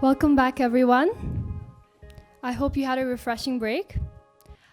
Welcome back, everyone. I hope you had a refreshing break.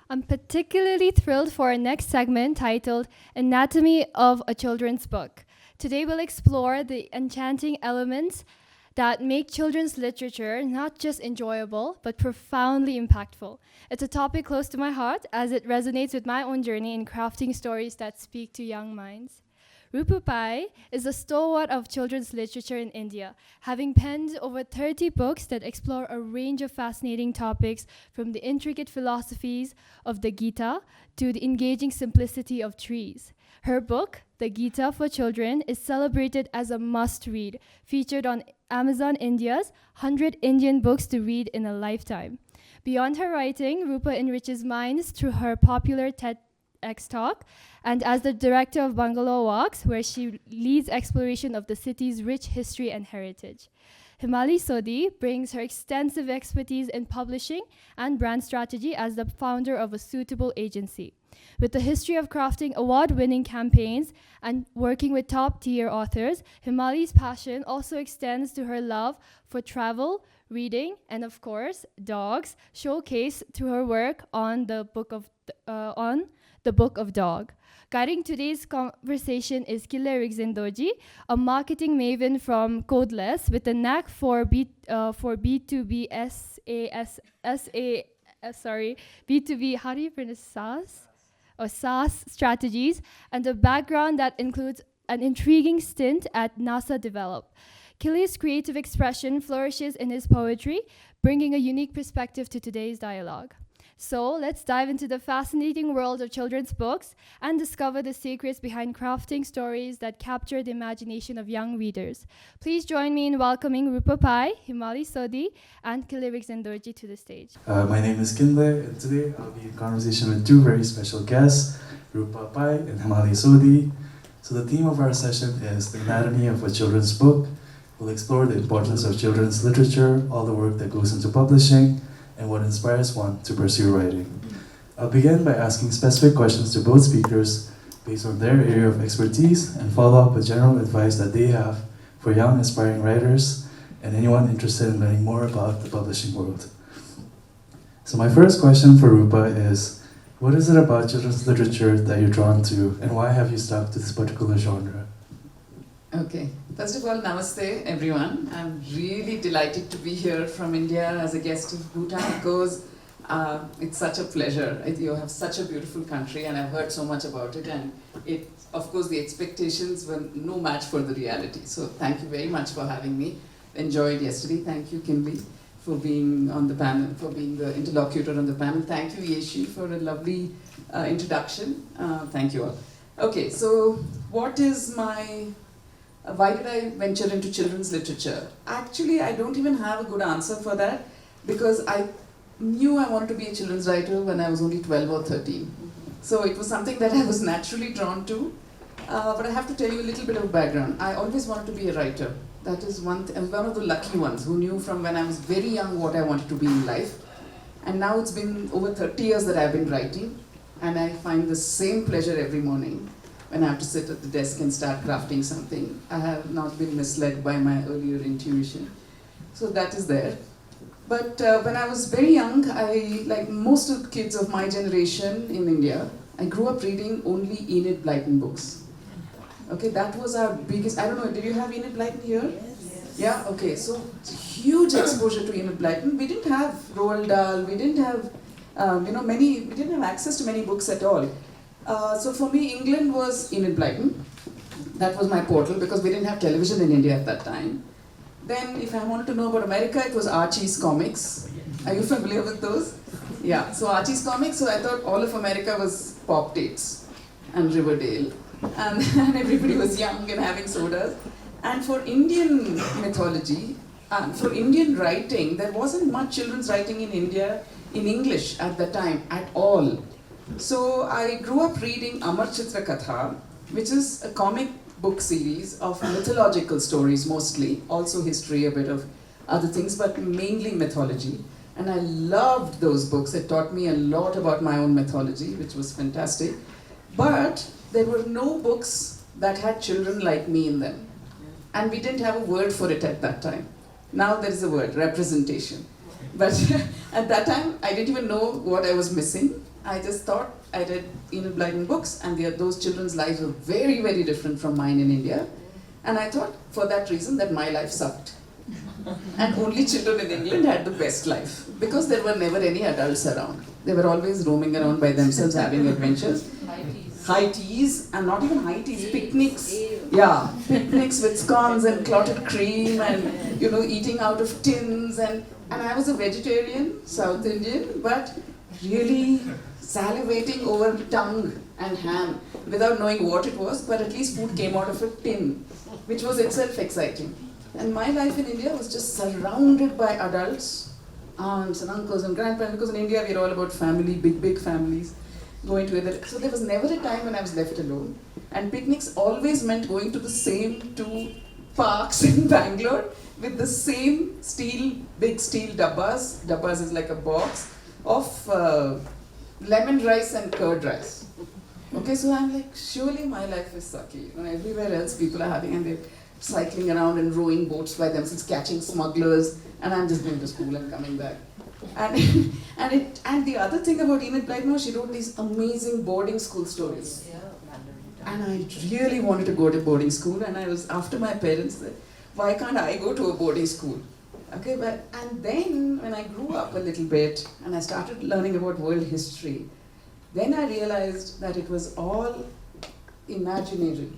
I'm particularly thrilled for our next segment titled Anatomy of a Children's Book. Today we'll explore the enchanting elements that make children's literature not just enjoyable, but profoundly impactful. It's a topic close to my heart as it resonates with my own journey in crafting stories that speak to young minds. Roopa is a stalwart of children's literature in India, having penned over 30 books that explore a range of fascinating topics from the intricate philosophies of the Gita to the engaging simplicity of trees. Her book, The Gita for Children, is celebrated as a must-read, featured on Amazon India's 100 Indian books to read in a lifetime. Beyond her writing, Roopa enriches minds through her popular TEDx talk, and as the director of Bungalow Walks, where she leads exploration of the city's rich history and heritage. Hemali Sodhi brings her extensive expertise in publishing and brand strategy as the founder of a suitable agency. With a history of crafting award-winning campaigns and working with top-tier authors, Hemali's passion also extends to her love for travel, reading, and of course, dogs, showcased through her work on the Book of Dog. Guiding today's conversation is Rinzin Dorji, a marketing maven from Codeless with a knack for B2B B2B, how do you pronounce SaaS? Or SaaS strategies, and a background that includes an intriguing stint at NASA Develop. Kinley's creative expression flourishes in his poetry, bringing a unique perspective to today's dialogue. So let's dive into the fascinating world of children's books and discover the secrets behind crafting stories that capture the imagination of young readers. Please join me in welcoming Roopa, Hemali Sodhi, and Rinzin Dorji to the stage. My name is Kinley, and today I'll be in conversation with two very special guests, Roopa and Hemali Sodhi. So the theme of our session is the anatomy of a children's book. We'll explore the importance of children's literature, all the work that goes into publishing, and what inspires one to pursue writing. I'll begin by asking specific questions to both speakers based on their area of expertise and follow up with general advice that they have for young aspiring writers and anyone interested in learning more about the publishing world. So my first question for Roopa is, what is it about children's literature that you're drawn to, and why have you stuck to this particular genre? Okay. First of all, namaste everyone. I'm really delighted to be here from India as a guest of Bhutan because it's such a pleasure. You have such a beautiful country and I've heard so much about it, and of course the expectations were no match for the reality. So thank you very much for having me. Enjoyed yesterday. Thank you, Kinley, for being on the panel, for being the interlocutor on the panel. Thank you, Yeshi, for a lovely introduction. Thank you all. Okay, so what is why did I venture into children's literature? Actually, I don't even have a good answer for that because I knew I wanted to be a children's writer when I was only 12 or 13. So it was something that I was naturally drawn to. But I have to tell you a little bit of background. I always wanted to be a writer. That is I was one of the lucky ones who knew from when I was very young what I wanted to be in life. And now it's been over 30 years that I've been writing, and I find the same pleasure every morning when I have to sit at the desk and start crafting something. I have not been misled by my earlier intuition. So that is there. But when I was very young, like most of the kids of my generation in India, I grew up reading only Enid Blyton books. Okay, that was our biggest, I don't know, did you have Enid Blyton here? Yes. Yeah, okay, so huge exposure to Enid Blyton. We didn't have Roald Dahl, we didn't have, we didn't have access to many books at all. So for me, England was Enid Blyton. That was my portal because we didn't have television in India at that time. Then if I wanted to know about America, it was Archie's comics. Are you familiar with those? Yeah, so Archie's comics, so I thought all of America was Pop Dates and Riverdale. And everybody was young and having sodas. And for Indian mythology, for Indian writing, there wasn't much children's writing in India in English at that time at all. So I grew up reading Amar Chitra Katha, which is a comic book series of mythological stories mostly, also history, a bit of other things, but mainly mythology. And I loved those books. It taught me a lot about my own mythology, which was fantastic. But there were no books that had children like me in them. And we didn't have a word for it at that time. Now there is a word, representation. But at that time, I didn't even know what I was missing. I just thought I read Enid Blyton books, and those children's lives were very, very different from mine in India. And I thought, for that reason, that my life sucked. And only children in England had the best life, because there were never any adults around. They were always roaming around by themselves, having adventures. High teas, and not even high teas, picnics. Yeah, picnics with scones and clotted cream, and eating out of tins. And I was a vegetarian, South Indian, but really salivating over tongue and ham without knowing what it was, but at least food came out of a tin, which was itself exciting. And my life in India was just surrounded by adults, aunts and uncles and grandparents, because in India we're all about family, big, big families, going together. So there was never a time when I was left alone. And picnics always meant going to the same 2 parks in Bangalore with the same big steel dabbas. Dabbas is like a box of lemon rice and curd rice. Okay, so I'm like, surely my life is sucky. Everywhere else people are having, and they're cycling around and rowing boats by themselves, catching smugglers, and I'm just going to school and coming back. And and the other thing about Enid Blyton was she wrote these amazing boarding school stories. And I really wanted to go to boarding school, and I was after my parents said, why can't I go to a boarding school? Okay, and then when I grew up a little bit and I started learning about world history, then I realized that it was all imaginary,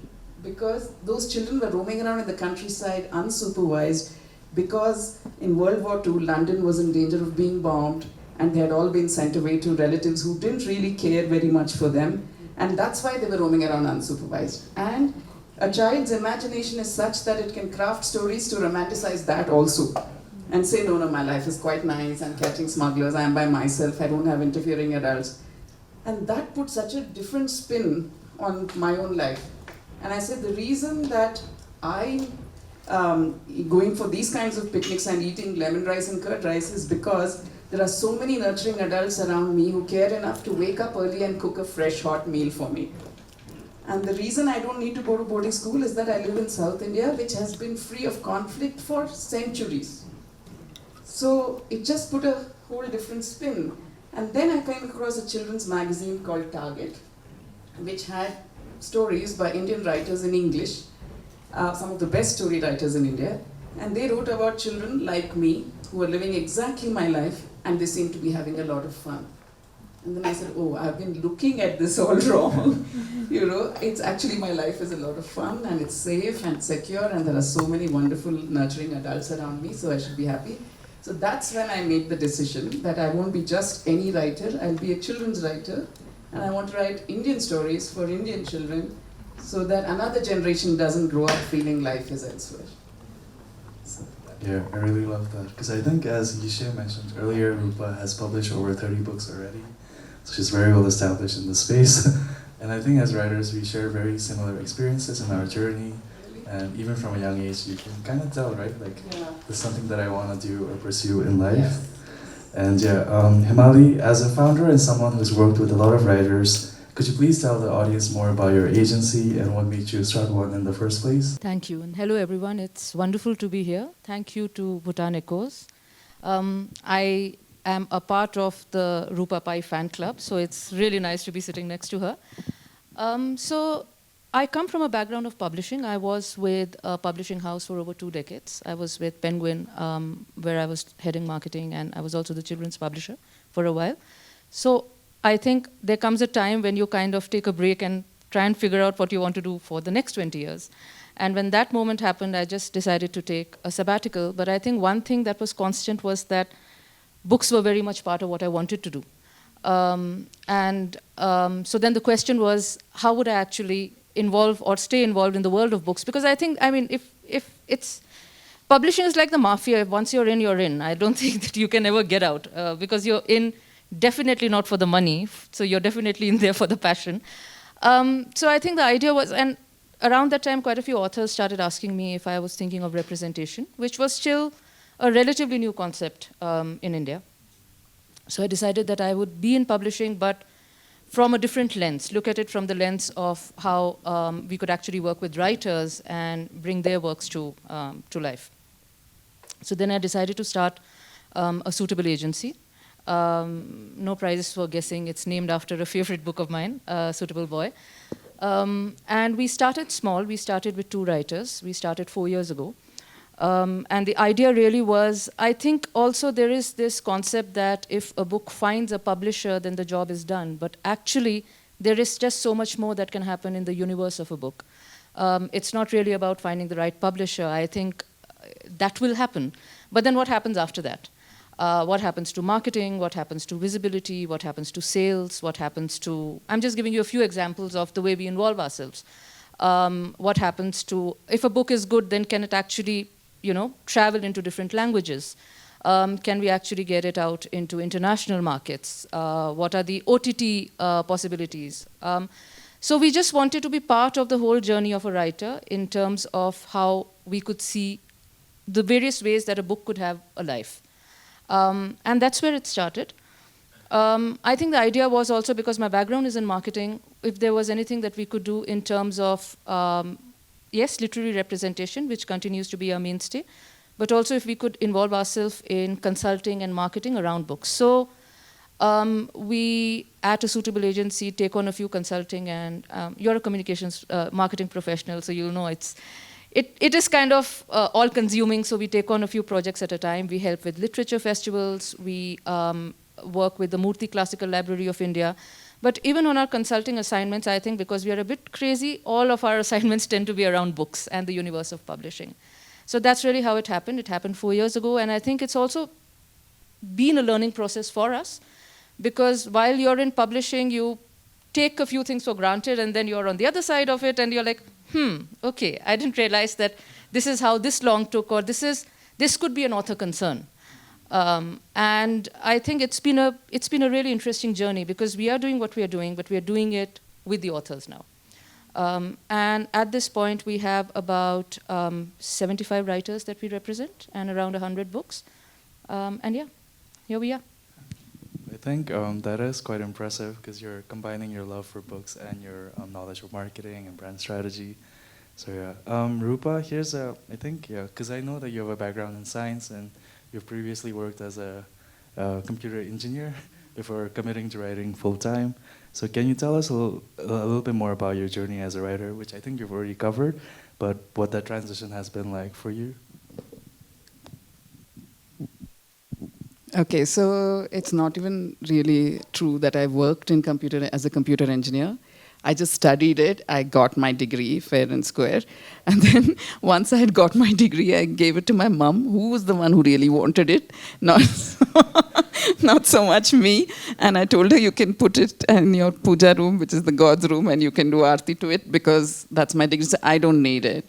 because those children were roaming around in the countryside unsupervised, because in World War II, London was in danger of being bombed, and they had all been sent away to relatives who didn't really care very much for them, and that's why they were roaming around unsupervised. And a child's imagination is such that it can craft stories to romanticize that also, and say, no, my life is quite nice, I'm catching smugglers, I'm by myself, I don't have interfering adults. And that put such a different spin on my own life. And I said, the reason that I'm going for these kinds of picnics and eating lemon rice and curd rice is because there are so many nurturing adults around me who care enough to wake up early and cook a fresh, hot meal for me. And the reason I don't need to go to boarding school is that I live in South India, which has been free of conflict for centuries. So it just put a whole different spin. And then I came across a children's magazine called Target, which had stories by Indian writers in English, some of the best story writers in India. And they wrote about children like me, who are living exactly my life, and they seem to be having a lot of fun. And then I said, oh, I've been looking at this all wrong. It's actually, my life is a lot of fun, and it's safe and secure, and there are so many wonderful, nurturing adults around me, so I should be happy. So that's when I made the decision that I won't be just any writer, I'll be a children's writer, and I want to write Indian stories for Indian children, so that another generation doesn't grow up feeling life is elsewhere. Yeah, I really love that. Because I think, as Yishe mentioned earlier, Roopa has published over 30 books already. So she's very well established in the space. And I think as writers, we share very similar experiences in our journey. And even from a young age, you can kind of tell, right? Like, there's something that I want to do or pursue in life. Yes. And yeah, Hemali, as a founder and someone who's worked with a lot of writers, could you please tell the audience more about your agency and what made you start one in the first place? Thank you, and hello everyone. It's wonderful to be here. Thank you to Bhutan Echoes. I am a part of the Roopa Pai fan club, so it's really nice to be sitting next to her. So I come from a background of publishing. I was with a publishing house for over 2 decades. I was with Penguin, where I was heading marketing, and I was also the children's publisher for a while. So I think there comes a time when you kind of take a break and try and figure out what you want to do for the next 20 years. And when that moment happened, I just decided to take a sabbatical. But I think one thing that was constant was that books were very much part of what I wanted to do. So then the question was, how would I actually involve or stay involved in the world of books? Because I think, if it's, publishing is like the mafia. Once you're in, you're in. I don't think that you can ever get out, because you're in definitely not for the money, so you're definitely in there for the passion. So I think the idea was, and around that time, quite a few authors started asking me if I was thinking of representation, which was still a relatively new concept in India. So I decided that I would be in publishing, but from a different lens, look at it from the lens of how we could actually work with writers and bring their works to life. So then I decided to start a suitable agency. No prizes for guessing. It's named after a favorite book of mine, Suitable Boy. And we started small. We started with 2 writers. We started 4 years ago. And the idea really was, I think also there is this concept that if a book finds a publisher, then the job is done. But actually, there is just so much more that can happen in the universe of a book. It's not really about finding the right publisher. I think that will happen. But then what happens after that? What happens to marketing? What happens to visibility? What happens to sales? What happens to... I'm just giving you a few examples of the way we involve ourselves. What happens to... If a book is good, then can it actually, travel into different languages? Can we actually get it out into international markets? What are the OTT possibilities? So we just wanted to be part of the whole journey of a writer in terms of how we could see the various ways that a book could have a life. And that's where it started. I think the idea was also because my background is in marketing, if there was anything that we could do in terms of, yes, literary representation, which continues to be our mainstay, but also if we could involve ourselves in consulting and marketing around books. So we, at a suitable agency, take on a few consulting, and you're a communications marketing professional, so you'll know it is kind of all-consuming, so we take on a few projects at a time. We help with literature festivals. We work with the Murthy Classical Library of India. But even on our consulting assignments, I think because we are a bit crazy, all of our assignments tend to be around books and the universe of publishing. So that's really how it happened. It happened 4 years ago, and I think it's also been a learning process for us, because while you're in publishing, you take a few things for granted, and then you're on the other side of it, and you're like, okay, I didn't realize that this is how this long took, or this could be an author concern. And I think it's been a really interesting journey, because we are doing what we are doing, but we are doing it with the authors now. And at this point, we have about 75 writers that we represent, and around 100 books. And yeah, here we are. I think that is quite impressive, because you're combining your love for books and your knowledge of marketing and brand strategy. So yeah, Roopa, here's because I know that you have a background in science, and you've previously worked as a computer engineer before committing to writing full-time. So can you tell us a little bit more about your journey as a writer, which I think you've already covered, but what that transition has been like for you? Okay, so it's not even really true that I worked in as a computer engineer. I just studied it. I got my degree, fair and square. And then once I had got my degree, I gave it to my mom, who was the one who really wanted it, not so much me. And I told her, you can put it in your puja room, which is the God's room, and you can do aarti to it, because that's my degree. So I don't need it.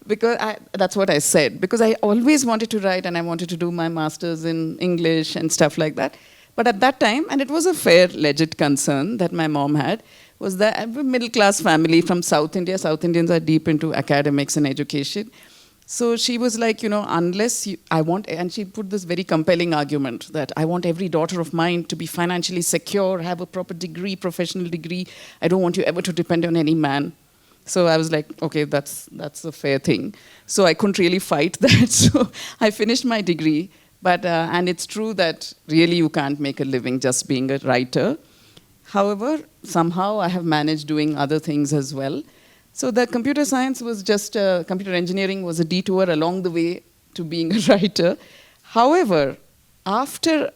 Because that's what I said. Because I always wanted to write, and I wanted to do my master's in English and stuff like that. But at that time, and it was a fair, legit concern that my mom had, was that I'm a middle-class family from South India. South Indians are deep into academics and education. So she was like, unless I want, and she put this very compelling argument that I want every daughter of mine to be financially secure, have a proper degree, professional degree. I don't want you ever to depend on any man. So I was like, okay, that's a fair thing. So I couldn't really fight that. So I finished my degree. But and it's true that really you can't make a living just being a writer. However, somehow I have managed doing other things as well. So the computer science was just, computer engineering was a detour along the way to being a writer. However, after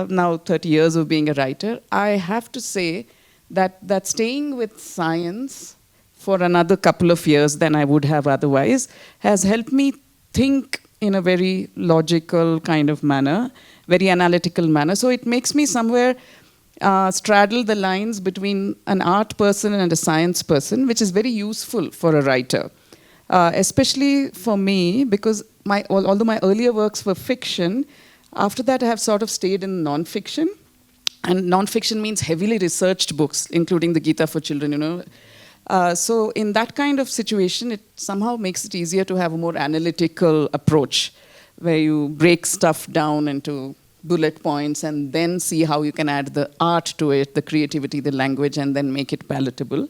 now 30 years of being a writer, I have to say that staying with science for another couple of years than I would have otherwise has helped me think in a very logical kind of manner, very analytical manner. So it makes me somewhere straddle the lines between an art person and a science person, which is very useful for a writer. Especially for me, because although my earlier works were fiction, after that I have sort of stayed in non-fiction. And non-fiction means heavily researched books, including the Gita for Children, So in that kind of situation, it somehow makes it easier to have a more analytical approach, where you break stuff down into bullet points and then see how you can add the art to it, the creativity, the language, and then make it palatable.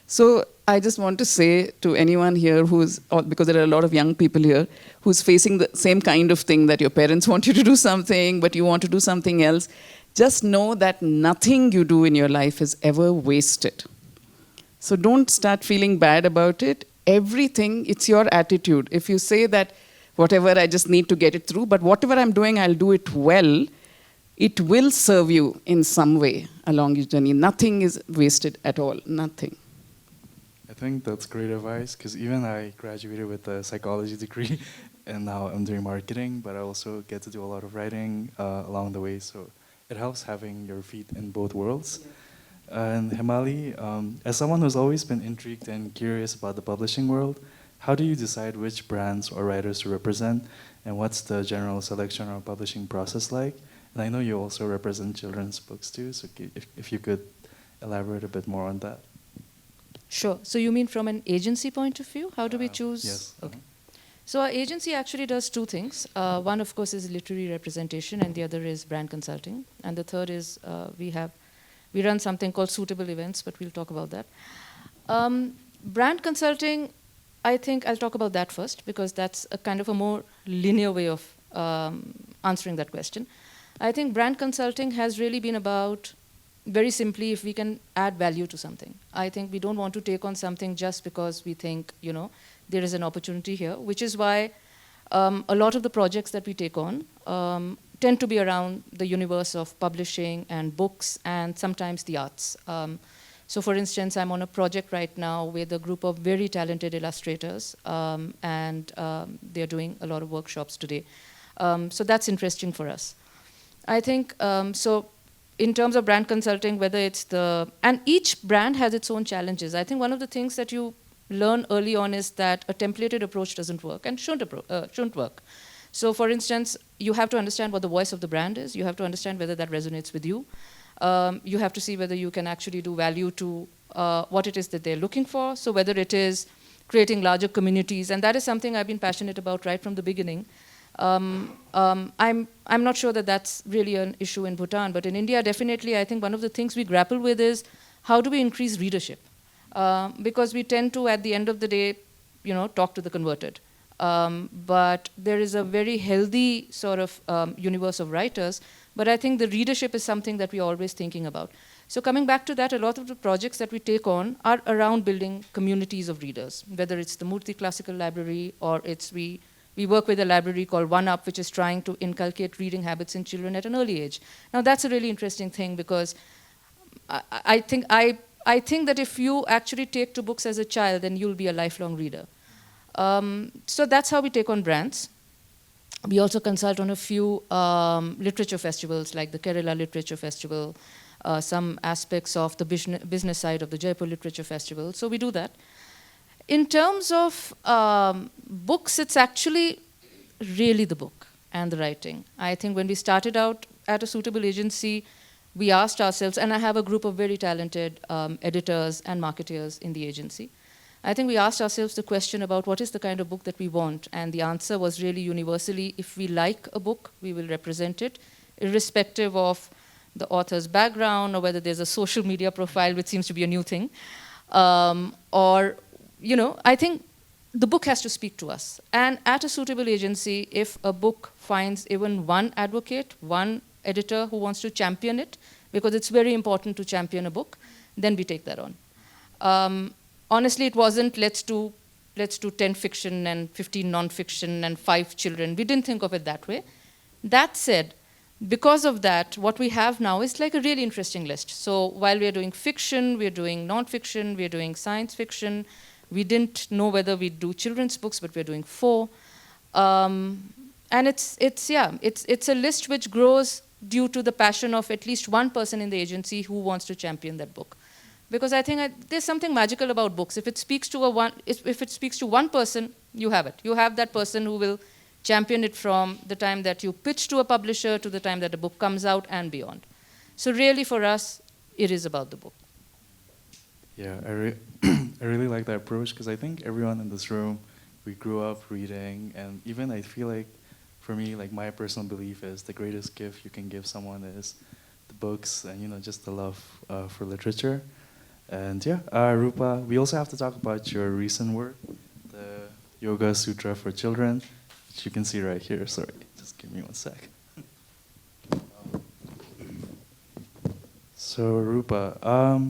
So I just want to say to anyone here because there are a lot of young people here, who's facing the same kind of thing, that your parents want you to do something, but you want to do something else, just know that nothing you do in your life is ever wasted. So don't start feeling bad about it. Everything, it's your attitude. If you say that, whatever, I just need to get it through, but whatever I'm doing, I'll do it well, it will serve you in some way along your journey. Nothing is wasted at all, nothing. I think that's great advice, because even I graduated with a psychology degree and now I'm doing marketing, but I also get to do a lot of writing along the way, so it helps having your feet in both worlds. And Hemali, as someone who's always been intrigued and curious about the publishing world, how do you decide which brands or writers to represent, and what's the general selection or publishing process like? And I know you also represent children's books too, so if you could elaborate a bit more on that. Sure. So you mean from an agency point of view? How do we choose? Yes. Okay. So our agency actually does two things. One, of course, is literary representation, and the other is brand consulting. And the third is we run something called suitable events, but we'll talk about that. Brand consulting, I think I'll talk about that first, because that's a kind of a more linear way of answering that question. I think brand consulting has really been about, very simply, if we can add value to something. I think we don't want to take on something just because we think, there is an opportunity here, which is why a lot of the projects that we take on tend to be around the universe of publishing and books and sometimes the arts. So for instance, I'm on a project right now with a group of very talented illustrators, and they're doing a lot of workshops today. So that's interesting for us. I think, so in terms of brand consulting, whether it's and each brand has its own challenges. I think one of the things that you learn early on is that a templated approach doesn't work and shouldn't work. So for instance, you have to understand what the voice of the brand is. You have to understand whether that resonates with you. You have to see whether you can actually do value to what it is that they're looking for. So whether it is creating larger communities, and that is something I've been passionate about right from the beginning. I'm not sure that that's really an issue in Bhutan, but in India, definitely, I think one of the things we grapple with is how do we increase readership? Because we tend to, at the end of the day, talk to the converted. But there is a very healthy sort of universe of writers, but I think the readership is something that we're always thinking about. So coming back to that, a lot of the projects that we take on are around building communities of readers, whether it's the Murthy Classical Library or we work with a library called One Up, which is trying to inculcate reading habits in children at an early age. Now that's a really interesting thing, because I think that if you actually take to books as a child, then you'll be a lifelong reader. So that's how we take on brands. We also consult on a few literature festivals, like the Kerala Literature Festival, some aspects of the business side of the Jaipur Literature Festival. So we do that. In terms of books, it's actually really the book and the writing. I think when we started out at a suitable agency, we asked ourselves, and I have a group of very talented editors and marketeers in the agency. I think we asked ourselves the question about what is the kind of book that we want, and the answer was really universally, if we like a book, we will represent it, irrespective of the author's background or whether there's a social media profile, which seems to be a new thing, I think the book has to speak to us. And at a suitable agency, if a book finds even one advocate, one editor who wants to champion it, because it's very important to champion a book, then we take that on. Honestly, it wasn't let's do 10 fiction and 15 non-fiction and 5 children. We didn't think of it that way. That said, because of that, what we have now is like a really interesting list. So while we're doing fiction, we're doing non-fiction, we're doing science fiction. We didn't know whether we'd do children's books, but we're doing 4. And it's a list which grows due to the passion of at least one person in the agency who wants to champion that book. Because I think there's something magical about books. If it speaks to one person, you have it. You have that person who will champion it from the time that you pitch to a publisher to the time that the book comes out and beyond. So really for us, it is about the book. Yeah, I really like that approach, because I think everyone in this room, we grew up reading, and even I feel like, for me, like my personal belief is the greatest gift you can give someone is the books and just the love for literature. And yeah, Rupa, we also have to talk about your recent work, the Yoga Sutra for Children, which you can see right here. Sorry, just give me one sec. So Rupa,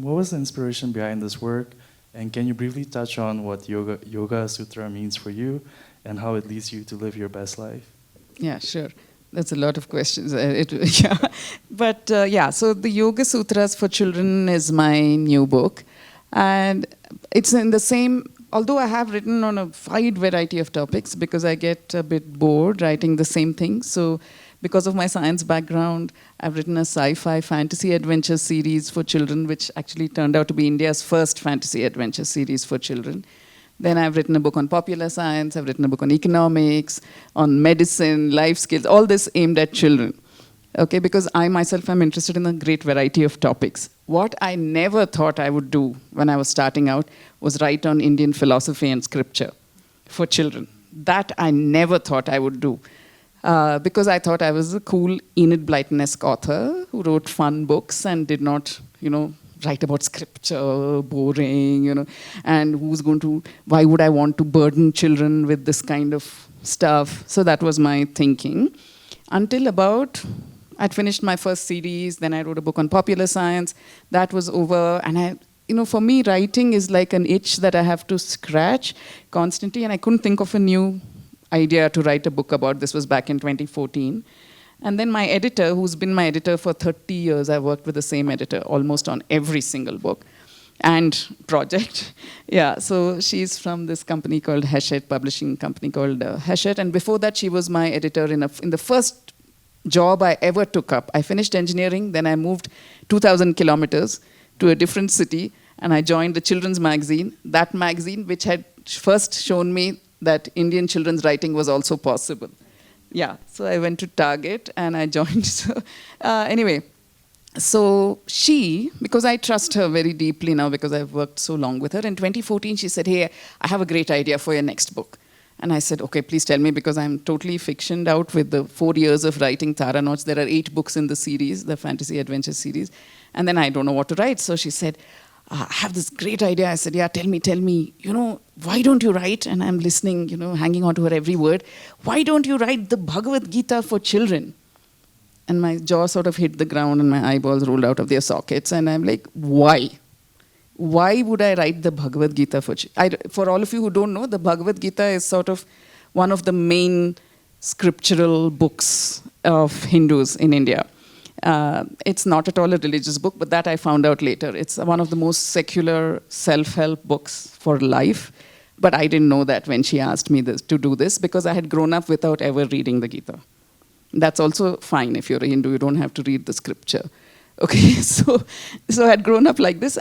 what was the inspiration behind this work? And can you briefly touch on what Yoga Sutra means for you and how it leads you to live your best life? Yeah, sure. That's a lot of questions. Yeah. But yeah, so the Yoga Sutras for Children is my new book. And it's in the same, although I have written on a wide variety of topics because I get a bit bored writing the same thing. So because of my science background, I've written a sci-fi fantasy adventure series for children, which actually turned out to be India's first fantasy adventure series for children. Then I've written a book on popular science, I've written a book on economics, on medicine, life skills, all this aimed at children. Okay, because I myself am interested in a great variety of topics. What I never thought I would do when I was starting out was write on Indian philosophy and scripture for children. That I never thought I would do. Because I thought I was a cool Enid Blyton-esque author who wrote fun books and did not, write about scripture, boring, and why would I want to burden children with this kind of stuff? So that was my thinking. Until I'd finished my first series, then I wrote a book on popular science. That was over, and for me, writing is like an itch that I have to scratch constantly, and I couldn't think of a new idea to write a book about. This was back in 2014. And then my editor, who's been my editor for 30 years, I worked with the same editor almost on every single book and project. Yeah, so she's from this company called Hachette, publishing company called Hachette. And before that, she was my editor in the first job I ever took up. I finished engineering, then I moved 2,000 kilometers to a different city, and I joined the children's magazine, that magazine which had first shown me that Indian children's writing was also possible. Yeah, so I went to Target and I joined. So, anyway, so she, because I trust her very deeply now because I've worked so long with her, in 2014 she said, hey, I have a great idea for your next book. And I said, okay, please tell me, because I'm totally fictioned out with the 4 years of writing Tara Notes. There are 8 books in the series, the fantasy adventure series. And then I don't know what to write. So she said, I have this great idea. I said, yeah, tell me, why don't you write? And I'm listening, hanging on to her every word. Why don't you write the Bhagavad Gita for children? And my jaw sort of hit the ground and my eyeballs rolled out of their sockets. And I'm like, why? Why would I write the Bhagavad Gita for children? For all of you who don't know, the Bhagavad Gita is sort of one of the main scriptural books of Hindus in India. It's not at all a religious book, but that I found out later. It's one of the most secular self-help books for life. But I didn't know that when she asked me to do this, because I had grown up without ever reading the Gita. That's also fine if you're a Hindu, you don't have to read the scripture. Okay, so I had grown up like this,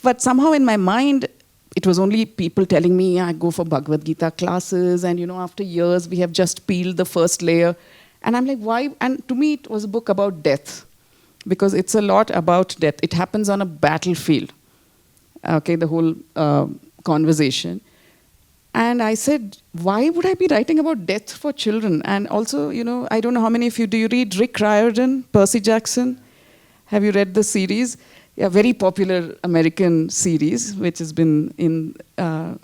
but somehow in my mind, it was only people telling me, I go for Bhagavad Gita classes, and after years, we have just peeled the first layer. And I'm like, why? And to me, it was a book about death, because it's a lot about death. It happens on a battlefield, okay, the whole conversation. And I said, why would I be writing about death for children? And also, I don't know how many of you, do you read Rick Riordan, Percy Jackson? Have you read the series? A very popular American series, which has been in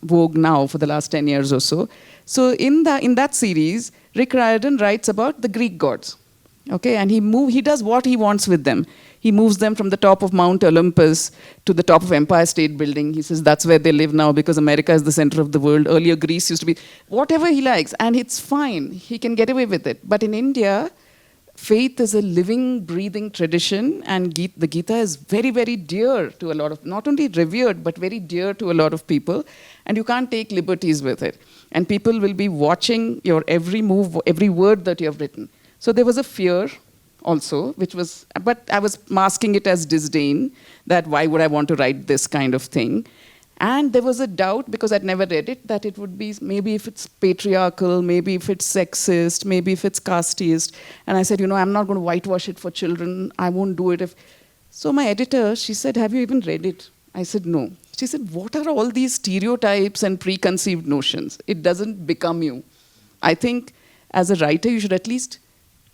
vogue now for the last 10 years or so. So in that series, Rick Riordan writes about the Greek gods, okay? And he does what he wants with them. He moves them from the top of Mount Olympus to the top of Empire State Building. He says that's where they live now because America is the center of the world. Earlier, Greece used to be whatever he likes, and it's fine. He can get away with it. But in India, faith is a living, breathing tradition, and the Gita is very, very dear to a lot of, not only revered, but very dear to a lot of people, and you can't take liberties with it. And people will be watching your every move, every word that you have written. So there was a fear also, but I was masking it as disdain, that why would I want to write this kind of thing? And there was a doubt, because I'd never read it, that it would be, maybe if it's patriarchal, maybe if it's sexist, maybe if it's casteist. And I said, I'm not going to whitewash it for children. I won't do it if... So my editor, she said, have you even read it? I said, no. She said, what are all these stereotypes and preconceived notions? It doesn't become you. I think as a writer, you should at least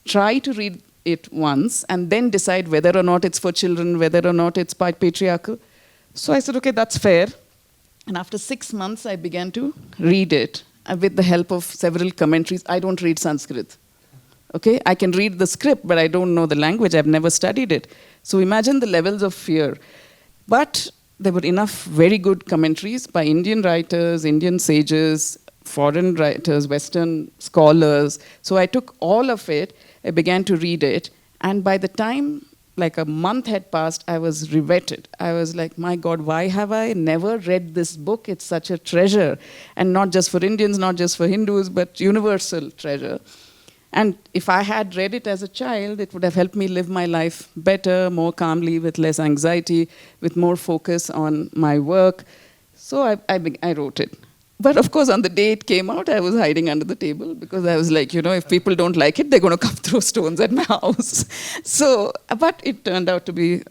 try to read it once and then decide whether or not it's for children, whether or not it's patriarchal. So I said, okay, that's fair. And after 6 months, I began to read it with the help of several commentaries. I don't read Sanskrit. Okay, I can read the script, but I don't know the language. I've never studied it. So imagine the levels of fear. But there were enough very good commentaries by Indian writers, Indian sages, foreign writers, Western scholars. So I took all of it, I began to read it, and by the time like a month had passed, I was riveted. I was like, my God, why have I never read this book? It's such a treasure. And not just for Indians, not just for Hindus, but universal treasure. And if I had read it as a child, it would have helped me live my life better, more calmly, with less anxiety, with more focus on my work. So I wrote it. But of course, on the day it came out, I was hiding under the table because I was like, if people don't like it, they're going to come throw stones at my house. So, but it turned out to be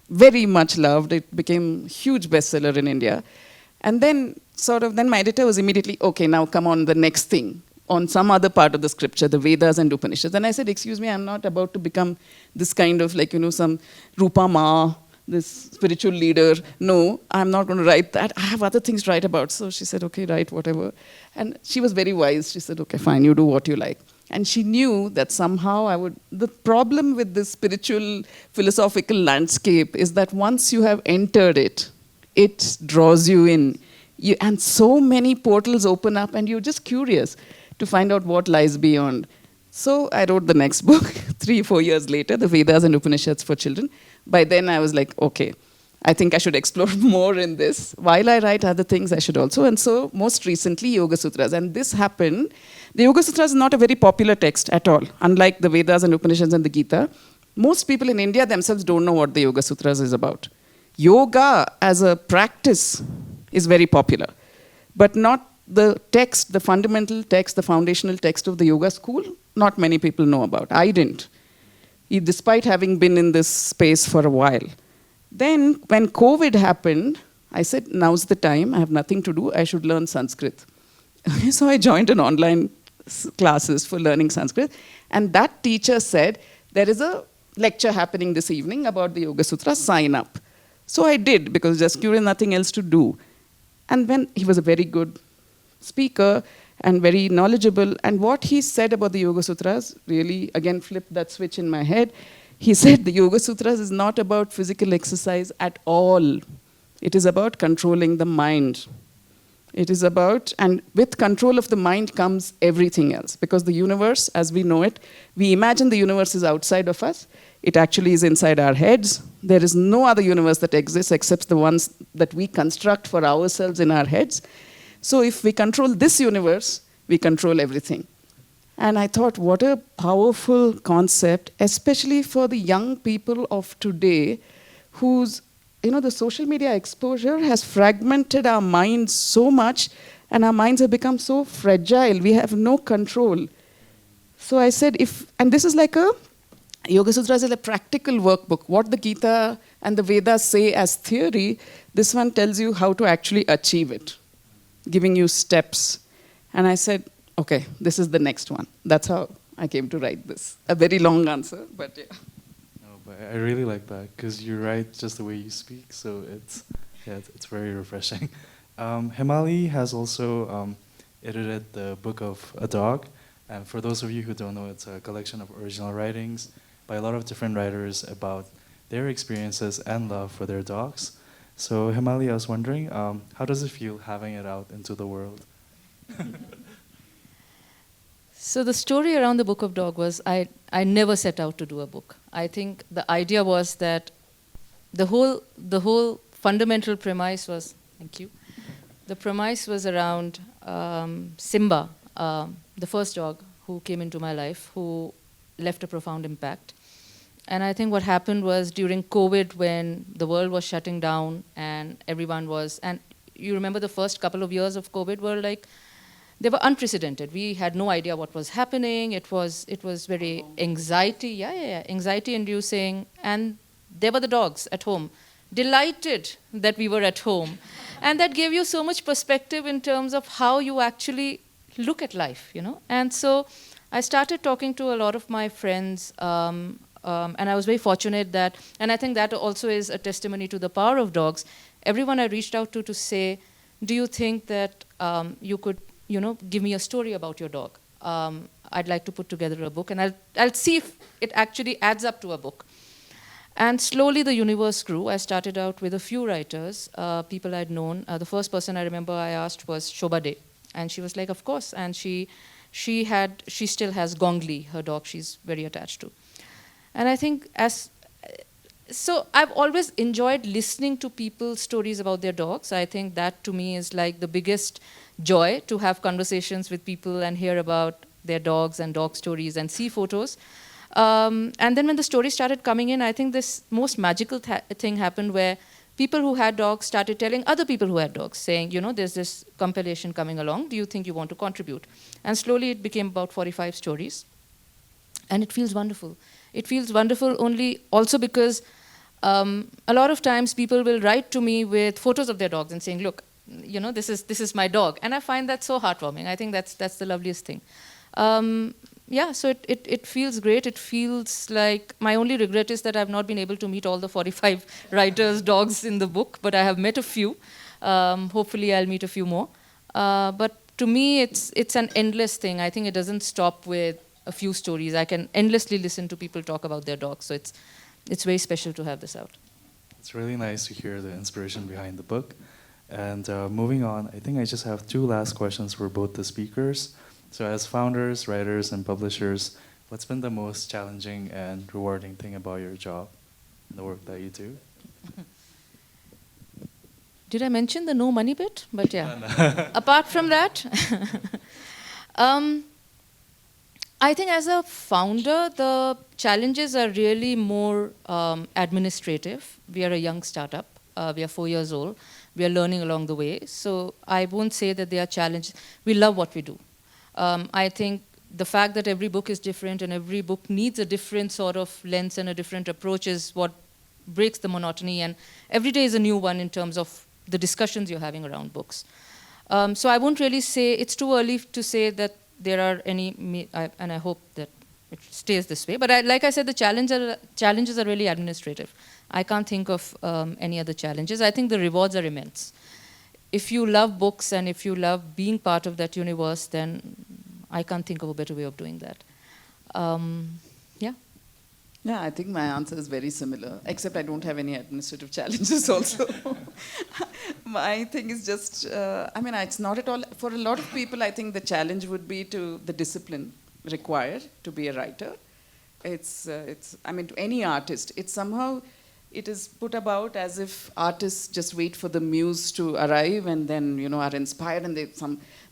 very much loved. It became a huge bestseller in India. And then then my editor was immediately, okay, now come on the next thing, on some other part of the scripture, the Vedas and Upanishads. And I said, excuse me, I'm not about to become this kind of some Roopa Ma, this spiritual leader. No, I'm not going to write that. I have other things to write about. So she said, okay, write whatever. And she was very wise. She said, okay, fine, you do what you like. And she knew that somehow the problem with this spiritual, philosophical landscape is that once you have entered it, it draws you in. And so many portals open up and you're just curious to find out what lies beyond. So I wrote the next book 3-4 years later, the Vedas and Upanishads for children. By then I was like, okay, I think I should explore more in this. While I write other things, I should also. And so most recently, Yoga Sutras. And this happened. The Yoga Sutras is not a very popular text at all, unlike the Vedas and Upanishads and the Gita. Most people in India themselves don't know what the Yoga Sutras is about. Yoga as a practice is very popular, but not the text, the fundamental text, the foundational text of the yoga school. Not many people know about. I didn't, despite having been in this space for a while. Then when COVID happened, I said, now's the time. I have nothing to do. I should learn Sanskrit. So I joined an online classes for learning Sanskrit. And that teacher said, there is a lecture happening this evening about the Yoga Sutra. Sign up. So I did, because just curious, nothing else to do. And when he was a very good speaker and very knowledgeable, and what he said about the Yoga Sutras really, again, flipped that switch in my head. He said the Yoga Sutras is not about physical exercise at all. It is about controlling the mind. It is about, and with control of the mind comes everything else. Because the universe, as we know it, we imagine the universe is outside of us. It actually is inside our heads. There is no other universe that exists except the ones that we construct for ourselves in our heads. So if we control this universe, we control everything. And I thought, what a powerful concept, especially for the young people of today, whose, the social media exposure has fragmented our minds so much, and our minds have become so fragile, we have no control. So I said, and this is like Yoga Sutras is a practical workbook. What the Gita and the Vedas say as theory, this one tells you how to actually achieve it, giving you steps. And I said, okay, this is the next one. That's how I came to write this. A very long answer, but yeah. No, but I really like that, because you write just the way you speak, so it's very refreshing. Hemali has also edited the Book of a Dog, and for those of you who don't know, it's a collection of original writings by a lot of different writers about their experiences and love for their dogs. So Hemali, I was wondering, how does it feel having it out into the world? So the story around the Book of Dog was, I never set out to do a book. I think the idea was that the whole fundamental premise was, thank you, the premise was around Simba, the first dog who came into my life, who left a profound impact. And I think what happened was during COVID, when the world was shutting down and everyone was, and you remember the first couple of years of COVID were like, they were unprecedented. We had no idea what was happening. It was very anxiety inducing. And there were the dogs at home, delighted that we were at home. And that gave you so much perspective in terms of how you actually look at life, And so I started talking to a lot of my friends And I was very fortunate that, and I think that also is a testimony to the power of dogs. Everyone I reached out to say, do you think that you could, give me a story about your dog? I'd like to put together a book, and I'll see if it actually adds up to a book. And slowly the universe grew. I started out with a few writers, people I'd known. The first person I remember I asked was Shobha De, and she was like, of course. And she still has Gongli, her dog she's very attached to. And I think so I've always enjoyed listening to people's stories about their dogs. I think that to me is like the biggest joy, to have conversations with people and hear about their dogs and dog stories and see photos. And then when the stories started coming in, I think this most magical thing happened where people who had dogs started telling other people who had dogs, saying, there's this compilation coming along. Do you think you want to contribute? And slowly it became about 45 stories. And it feels wonderful. It feels wonderful only also because a lot of times people will write to me with photos of their dogs and saying, look, this is my dog. And I find that so heartwarming. I think that's the loveliest thing. So it feels great. It feels like my only regret is that I've not been able to meet all the 45 writers' dogs in the book, but I have met a few. Hopefully I'll meet a few more. But to me, it's an endless thing. I think it doesn't stop with a few stories. I can endlessly listen to people talk about their dogs. So it's very special to have this out. It's really nice to hear the inspiration behind the book. And moving on, I think I just have two last questions for both the speakers. So as founders, writers, and publishers, what's been the most challenging and rewarding thing about your job and the work that you do? Did I mention the no money bit? But yeah. No. Apart from that, I think as a founder, the challenges are really more administrative. We are a young startup. We are 4 years old. We are learning along the way. So I won't say that they are challenges. We love what we do. I think the fact that every book is different and every book needs a different sort of lens and a different approach is what breaks the monotony. And every day is a new one in terms of the discussions you're having around books. So I won't really say, it's too early to say that there are any, and I hope that it stays this way. But like I said, the challenges are really administrative. I can't think of any other challenges. I think the rewards are immense. If you love books and if you love being part of that universe, then I can't think of a better way of doing that. Yeah, I think my answer is very similar, except I don't have any administrative challenges also. My thing is just, it's not at all, for a lot of people, I think the challenge would be to the discipline required to be a writer. To any artist, it's somehow, it is put about as if artists just wait for the muse to arrive and then, are inspired and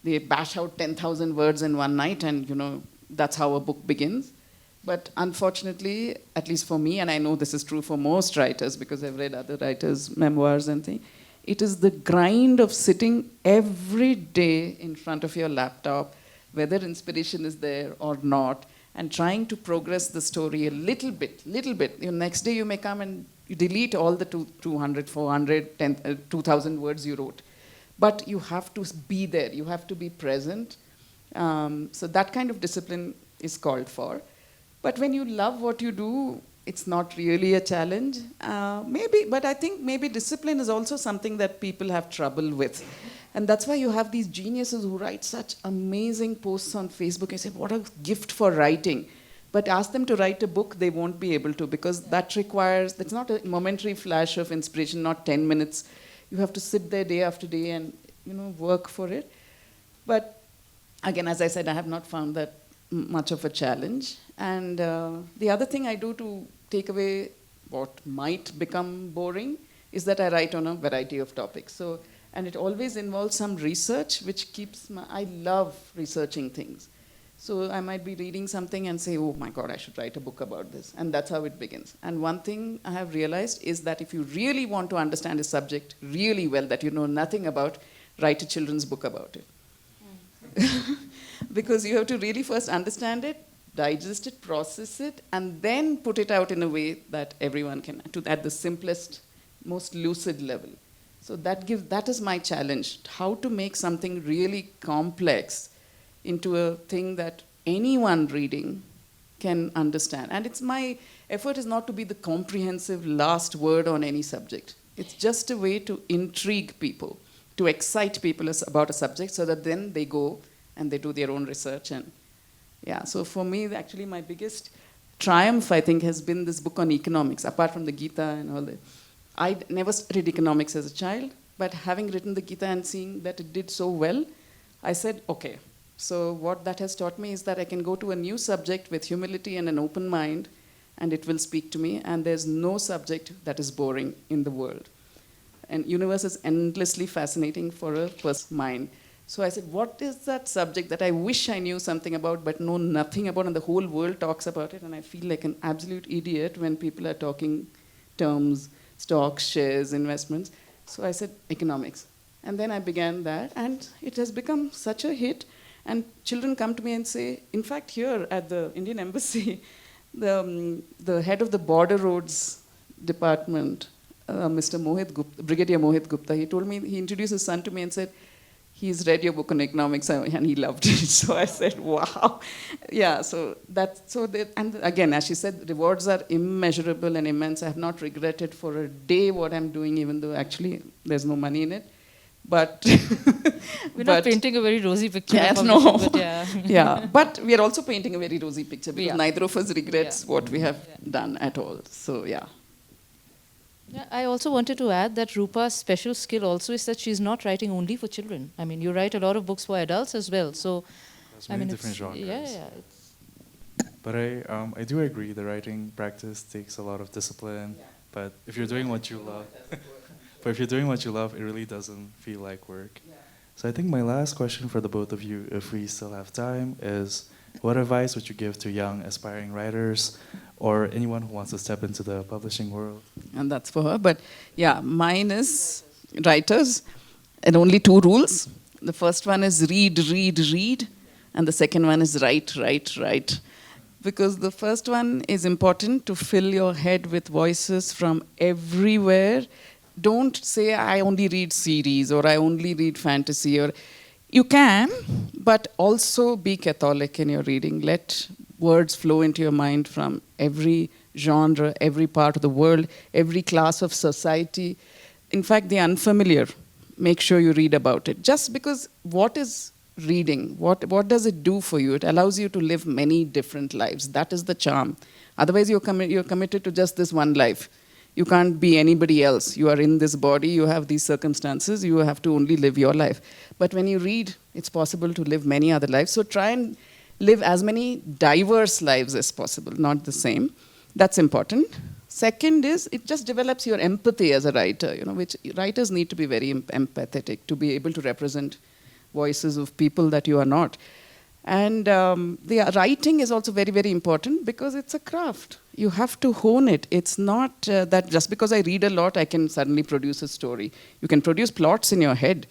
they bash out 10,000 words in one night and, that's how a book begins. But unfortunately, at least for me, and I know this is true for most writers because I've read other writers' memoirs and things, it is the grind of sitting every day in front of your laptop, whether inspiration is there or not, and trying to progress the story a little bit. Next day you may come and you delete all the 200, 400, 2,000 words you wrote. But you have to be there. You have to be present. So that kind of discipline is called for. But when you love what you do, it's not really a challenge. But I think maybe discipline is also something that people have trouble with. And that's why you have these geniuses who write such amazing posts on Facebook. You say, what a gift for writing. But ask them to write a book, they won't be able to, because that requires, it's not a momentary flash of inspiration, not 10 minutes. You have to sit there day after day and, work for it. But again, as I said, I have not found that much of a challenge. And the other thing I do to take away what might become boring is that I write on a variety of topics. And it always involves some research, which I love researching things. So I might be reading something and say, oh my God, I should write a book about this. And that's how it begins. And one thing I have realized is that if you really want to understand a subject really well that you know nothing about, write a children's book about it. Because you have to really first understand it, digest it, process it, and then put it out in a way that everyone can, at the simplest, most lucid level. So that is my challenge, how to make something really complex into a thing that anyone reading can understand. And it's my effort is not to be the comprehensive last word on any subject. It's just a way to intrigue people, to excite people about a subject so that then they go and they do their own research. And yeah, so for me, actually my biggest triumph, I think, has been this book on economics, apart from the Gita and all that. I never studied economics as a child, but having written the Gita and seeing that it did so well, I said, okay. So what that has taught me is that I can go to a new subject with humility and an open mind, and it will speak to me, and there's no subject that is boring in the world. And universe is endlessly fascinating for a person's mind. So I said, what is that subject that I wish I knew something about but know nothing about, and the whole world talks about it, and I feel like an absolute idiot when people are talking terms, stocks, shares, investments. So I said, economics. And then I began that, and it has become such a hit. And children come to me and say, in fact, here at the Indian Embassy, the head of the Border Roads Department, Mr. Brigadier Mohit Gupta, he told me, he introduced his son to me and said, he's read your book on economics and he loved it. So I said, wow. Yeah, and again, as she said, rewards are immeasurable and immense. I have not regretted for a day what I'm doing, even though actually there's no money in it. But we're not painting a very rosy picture. Yes, no. But yeah. Yeah, but we are also painting a very rosy picture because neither of us regrets what we have done at all. So yeah. Yeah, I also wanted to add that Roopa's special skill also is that she's not writing only for children. I mean, you write a lot of books for adults as well. So, there's many different genres. Yeah. But I do agree the writing practice takes a lot of discipline. Yeah. But if you're doing what you love, it really doesn't feel like work. Yeah. So I think my last question for the both of you, if we still have time, is what advice would you give to young aspiring writers or anyone who wants to step into the publishing world? And that's for her. But yeah, mine is writers, and only 2 rules. The first one is read, and the second one is write. Because the first one is important to fill your head with voices from everywhere. Don't say, I only read series or I only read fantasy. Or you can, but also be Catholic in your reading. Let words flow into your mind from every genre, every part of the world, every class of society. In fact, the unfamiliar, make sure you read about it. Just because what is reading? What does it do for you? It allows you to live many different lives. That is the charm. Otherwise, you're committed to just this one life. You can't be anybody else. You are in this body, you have these circumstances, you have to only live your life. But when you read, it's possible to live many other lives. So try and live as many diverse lives as possible, not the same. That's important. Second is, it just develops your empathy as a writer, which writers need to be very empathetic to be able to represent voices of people that you are not. And the writing is also very, very important because it's a craft. You have to hone it. It's not that just because I read a lot, I can suddenly produce a story. You can produce plots in your head,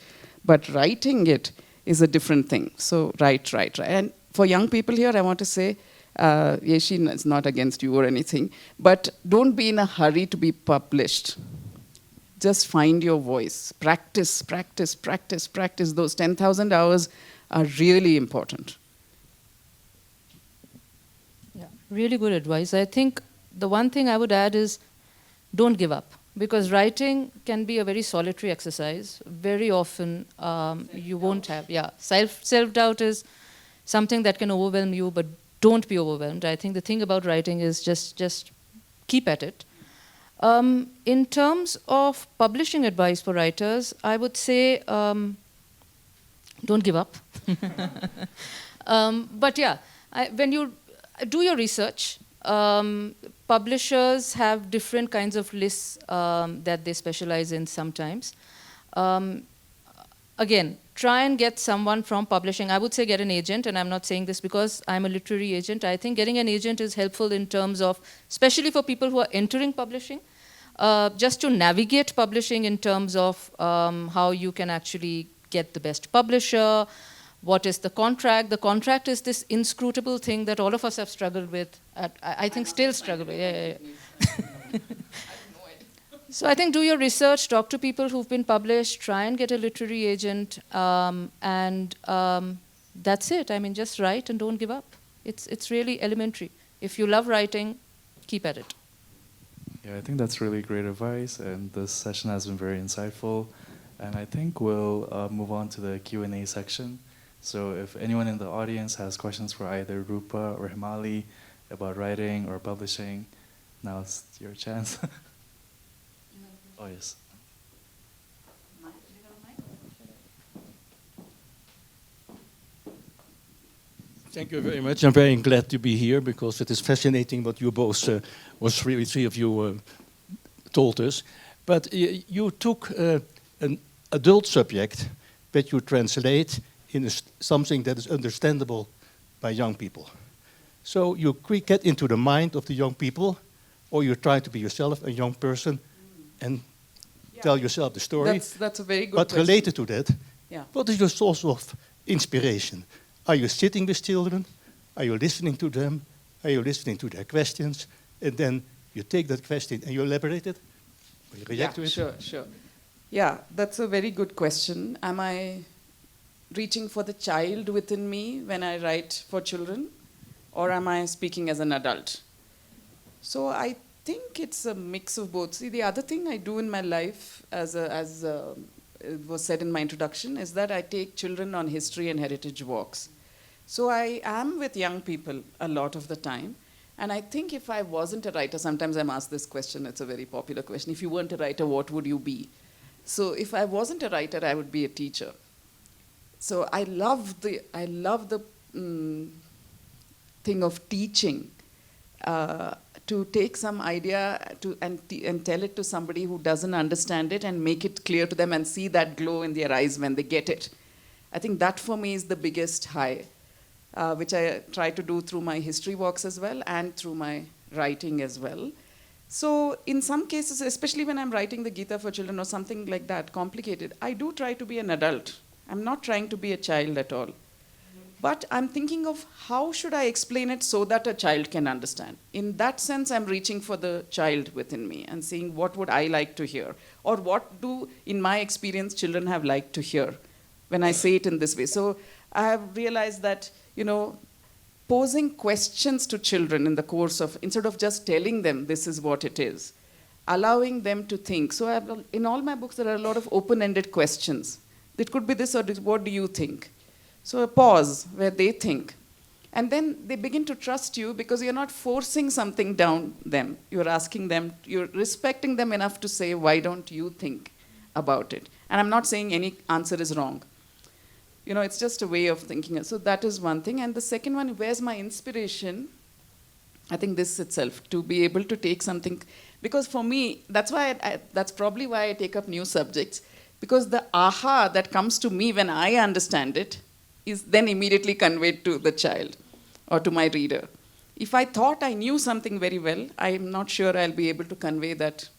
but writing it is a different thing. So write. And for young people here, I want to say, Yeshi is not against you or anything, but don't be in a hurry to be published. Just find your voice. Practice. Those 10,000 hours are really important. Yeah, really good advice. I think the one thing I would add is don't give up, because writing can be a very solitary exercise. Very often you won't have, self-doubt is something that can overwhelm you, but don't be overwhelmed. I think the thing about writing is just keep at it. In terms of publishing advice for writers, I would say don't give up. But yeah, when you do your research, publishers have different kinds of lists that they specialize in sometimes. Again, try and get someone from publishing. I would say get an agent, and I'm not saying this because I'm a literary agent. I think getting an agent is helpful in terms of, especially for people who are entering publishing, just to navigate publishing in terms of how you can actually get the best publisher, what is the contract. The contract is this inscrutable thing that all of us have struggled with, I think still struggle with. Yeah. So I think do your research, talk to people who've been published, try and get a literary agent, and that's it. I mean, just write and don't give up. It's really elementary. If you love writing, keep at it. Yeah, I think that's really great advice, and this session has been very insightful. And I think we'll move on to the Q&A section. So if anyone in the audience has questions for either Roopa or Hemali about writing or publishing, now it's your chance. Oh, yes. Thank you very much. I'm very glad to be here because it is fascinating what you both, was really three of you told us. But you took an adult subject that you translate in something that is understandable by young people. So you get into the mind of the young people, or you try to be yourself a young person and tell yourself the story. That's a very good But question. related to that, Yeah. what is your source of inspiration? Are you sitting with children? Are you listening to them? Are you listening to their questions? And then you take that question and you elaborate it? Or you react to it? Sure. Yeah, that's a very good question. Am I reaching for the child within me when I write for children? Or am I speaking as an adult? So I think it's a mix of both. See, the other thing I do in my life, as it was said in my introduction, is that I take children on history and heritage walks. So I am with young people a lot of the time. And I think if I wasn't a writer, sometimes I'm asked this question, it's a very popular question. If you weren't a writer, what would you be? So if I wasn't a writer, I would be a teacher. So I love the thing of teaching, to take some idea and tell it to somebody who doesn't understand it and make it clear to them and see that glow in their eyes when they get it. I think that for me is the biggest high, which I try to do through my history walks as well and through my writing as well. So in some cases, especially when I'm writing the Gita for children or something like that, complicated, I do try to be an adult. I'm not trying to be a child at all. But I'm thinking of how should I explain it so that a child can understand. In that sense, I'm reaching for the child within me and seeing what would I like to hear, or what do, in my experience, children have liked to hear when I say it in this way. So I have realized that, posing questions to children in the course of, instead of just telling them this is what it is, allowing them to think. So in all my books, there are a lot of open-ended questions. It could be this, or this, what do you think? So a pause where they think. And then they begin to trust you because you're not forcing something down them. You're asking them, you're respecting them enough to say, why don't you think about it? And I'm not saying any answer is wrong. It's just a way of thinking. So that is one thing. And the second one, where's my inspiration? I think this itself, to be able to take something, because for me, that's probably why I take up new subjects, because the aha that comes to me when I understand it is then immediately conveyed to the child or to my reader. If I thought I knew something very well, I'm not sure I'll be able to convey that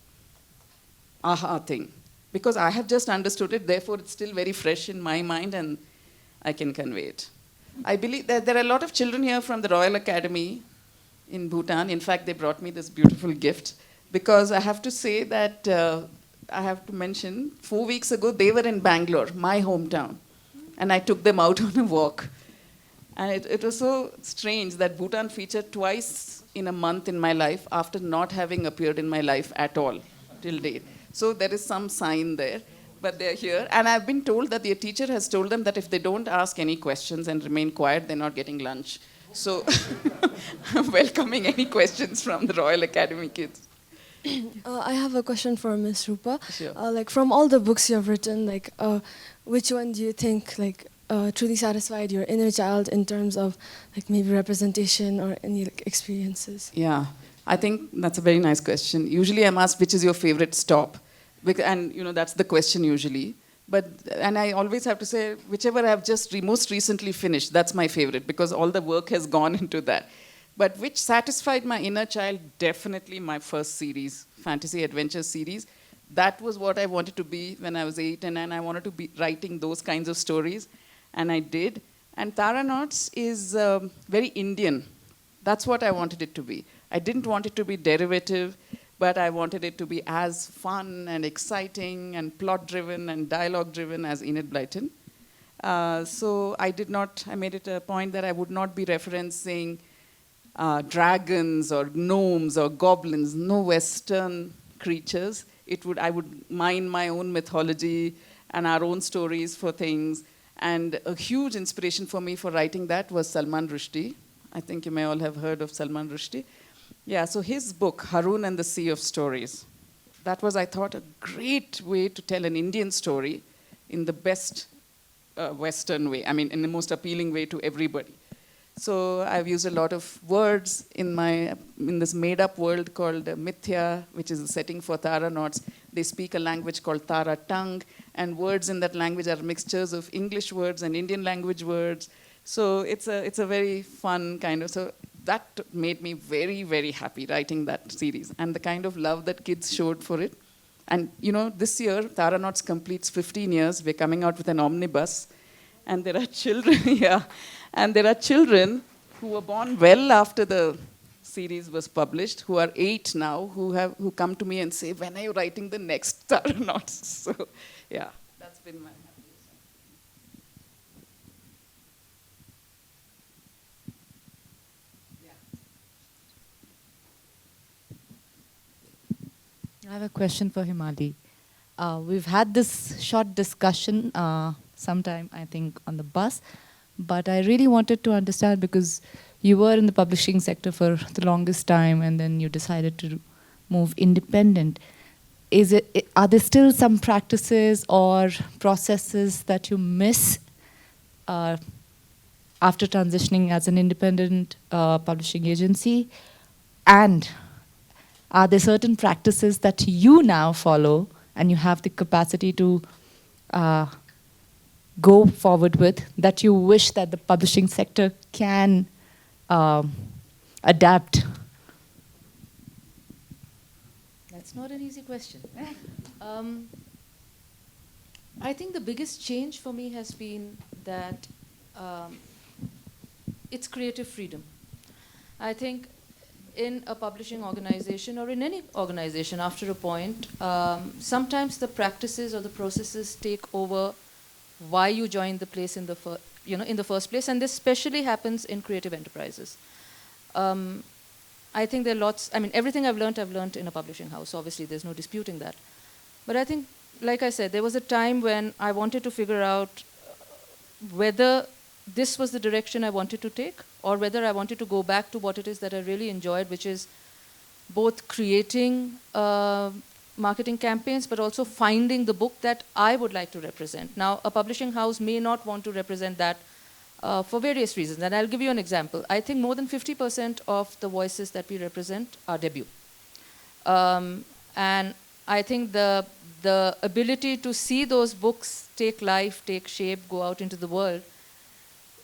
aha thing. Because I have just understood it, therefore it's still very fresh in my mind and I can convey it. I believe that there are a lot of children here from the Royal Academy in Bhutan. In fact, they brought me this beautiful gift because I have to say that, I have to mention, 4 weeks ago, they were in Bangalore, my hometown. And I took them out on a walk. And it was so strange that Bhutan featured twice in a month in my life after not having appeared in my life at all till date. So there is some sign there, but they're here. And I've been told that their teacher has told them that if they don't ask any questions and remain quiet, they're not getting lunch. So I'm welcoming any questions from the Royal Academy kids. I have a question for Ms. Roopa. Sure. From all the books you have written, which one do you think truly satisfied your inner child in terms of maybe representation or any experiences? Yeah, I think that's a very nice question. Usually I'm asked, which is your favorite stop? And that's the question usually. And I always have to say, whichever I've just most recently finished, that's my favorite because all the work has gone into that. But which satisfied my inner child, definitely my first series, fantasy adventure series. That was what I wanted to be when I was 8 and 9. I wanted to be writing those kinds of stories, and I did. And Taranauts is very Indian. That's what I wanted it to be. I didn't want it to be derivative, but I wanted it to be as fun and exciting and plot-driven and dialogue-driven as Enid Blyton. So I made it a point that I would not be referencing dragons or gnomes or goblins, no Western creatures. I would mine my own mythology and our own stories for things. And a huge inspiration for me for writing that was Salman Rushdie. I think you may all have heard of Salman Rushdie. Yeah, so his book, Harun and the Sea of Stories, that was, I thought, a great way to tell an Indian story in the best Western way. I mean, in the most appealing way to everybody. So I've used a lot of words in this made-up world called Mithya, which is the setting for Taranauts. They speak a language called Tara tongue, and words in that language are mixtures of English words and Indian language words. So it's a very fun kind of, so that made me very, very happy writing that series, and the kind of love that kids showed for it. And you know, this year, Taranauts completes 15 years. We're coming out with an omnibus, and there are children, yeah, and there are children who were born well after the series was published, who are 8 now, who come to me and say, when are you writing the next Taranauts? So, yeah, that's been my happiest. I have a question for Hemali. We've had this short discussion sometime, I think, on the bus, but I really wanted to understand, because you were in the publishing sector for the longest time and then you decided to move independent. Are there still some practices or processes that you miss after transitioning as an independent publishing agency? And are there certain practices that you now follow and you have the capacity to go forward with that you wish that the publishing sector can adapt? That's not an easy question. I think the biggest change for me has been that it's creative freedom. I think in a publishing organization or in any organization, after a point, sometimes the practices or the processes take over why you joined the place in the first place, and this especially happens in creative enterprises. I think there are lots. I mean, everything I've learned in a publishing house. Obviously, there's no disputing that. But I think, like I said, there was a time when I wanted to figure out whether this was the direction I wanted to take, or whether I wanted to go back to what it is that I really enjoyed, which is both creating marketing campaigns, but also finding the book that I would like to represent. Now, a publishing house may not want to represent that for various reasons, and I'll give you an example. I think more than 50% of the voices that we represent are debut. And I think the ability to see those books take life, take shape, go out into the world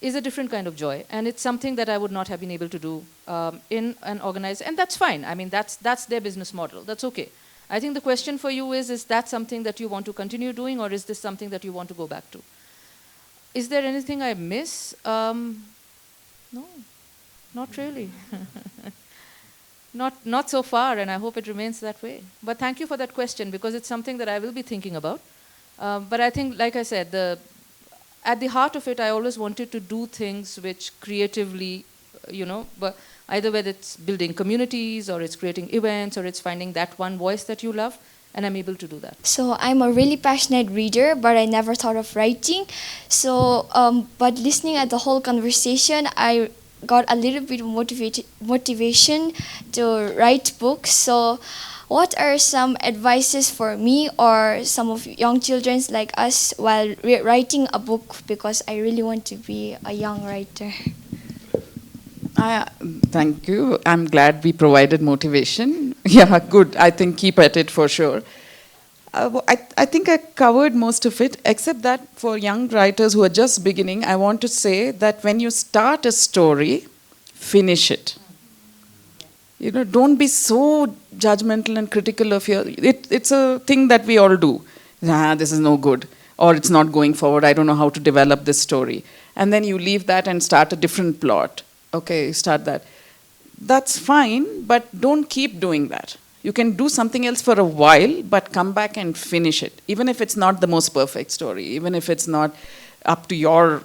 is a different kind of joy, and it's something that I would not have been able to do in an organized, and that's fine. I mean, that's their business model. That's okay. I think the question for you is that something that you want to continue doing, or is this something that you want to go back to? Is there anything I miss? No, not really. Not so far, and I hope it remains that way. But thank you for that question, because it's something that I will be thinking about. But I think, like I said, at the heart of it, I always wanted to do things which creatively, but either whether it's building communities, or it's creating events, or it's finding that one voice that you love, and I'm able to do that. So I'm a really passionate reader, but I never thought of writing. So, but listening at the whole conversation, I got a little bit of motivation to write books. So what are some advices for me or some of young children like us while writing a book? Because I really want to be a young writer. Thank you. I'm glad we provided motivation. Yeah, good. I think keep at it for sure. I think I covered most of it, except that for young writers who are just beginning, I want to say that when you start a story, finish it. Don't be so judgmental and critical of it's a thing that we all do. This is no good, or it's not going forward. I don't know how to develop this story. And then you leave that and start a different plot. Okay, start that. That's fine, but don't keep doing that. You can do something else for a while, but come back and finish it. Even if it's not the most perfect story, even if it's not up to your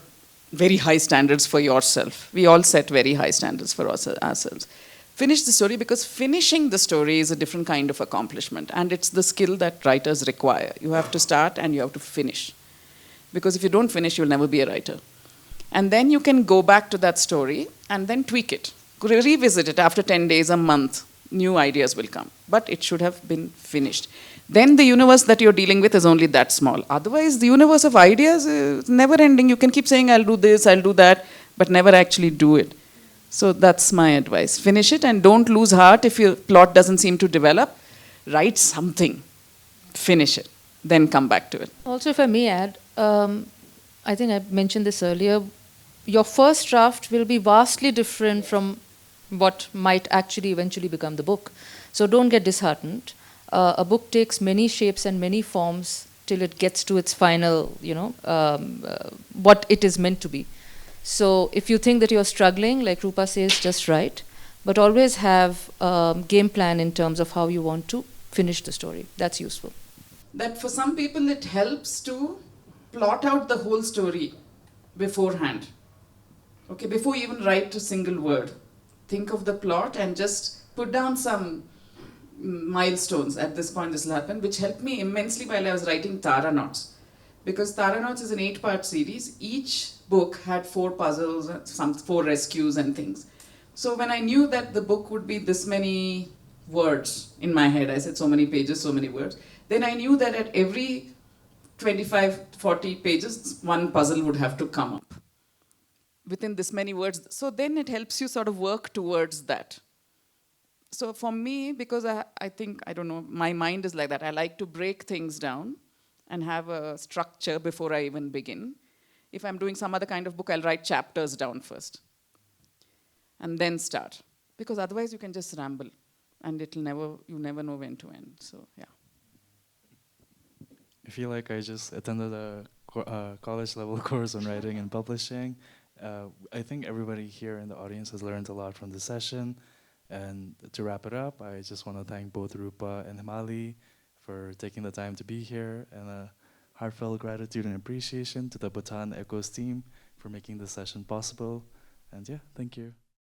very high standards for yourself. We all set very high standards for ourselves. Finish the story, because finishing the story is a different kind of accomplishment, and it's the skill that writers require. You have to start and you have to finish. Because if you don't finish, you'll never be a writer. And then you can go back to that story and then tweak it. Revisit it after 10 days, a month. New ideas will come. But it should have been finished. Then the universe that you're dealing with is only that small. Otherwise, the universe of ideas is never ending. You can keep saying, I'll do this, I'll do that, but never actually do it. So that's my advice. Finish it and don't lose heart if your plot doesn't seem to develop. Write something. Finish it. Then come back to it. Also, if I may add, I think I mentioned this earlier, your first draft will be vastly different from what might actually eventually become the book. So don't get disheartened. A book takes many shapes and many forms till it gets to its final, what it is meant to be. So if you think that you're struggling, like Roopa says, just write. But always have a game plan in terms of how you want to finish the story. That's useful. That for some people it helps to plot out the whole story beforehand. Okay, before you even write a single word. Think of the plot and just put down some milestones. At this point this will happen, which helped me immensely while I was writing Taranauts. Because Taranauts is an 8-part series. Each book had 4 puzzles, 4 rescues and things. So when I knew that the book would be this many words in my head, I said so many pages, so many words, then I knew that at every 25, 40 pages, one puzzle would have to come up within this many words. So then it helps you sort of work towards that. So for me, because I think, I don't know, my mind is like that. I like to break things down and have a structure before I even begin. If I'm doing some other kind of book, I'll write chapters down first and then start. Because otherwise you can just ramble and you never know when to end. So yeah. I feel like I just attended a college level course on writing and publishing. I think everybody here in the audience has learned a lot from this session. And to wrap it up, I just want to thank both Roopa and Hemali for taking the time to be here, and a heartfelt gratitude and appreciation to the Bhutan Echoes team for making this session possible. And yeah, thank you.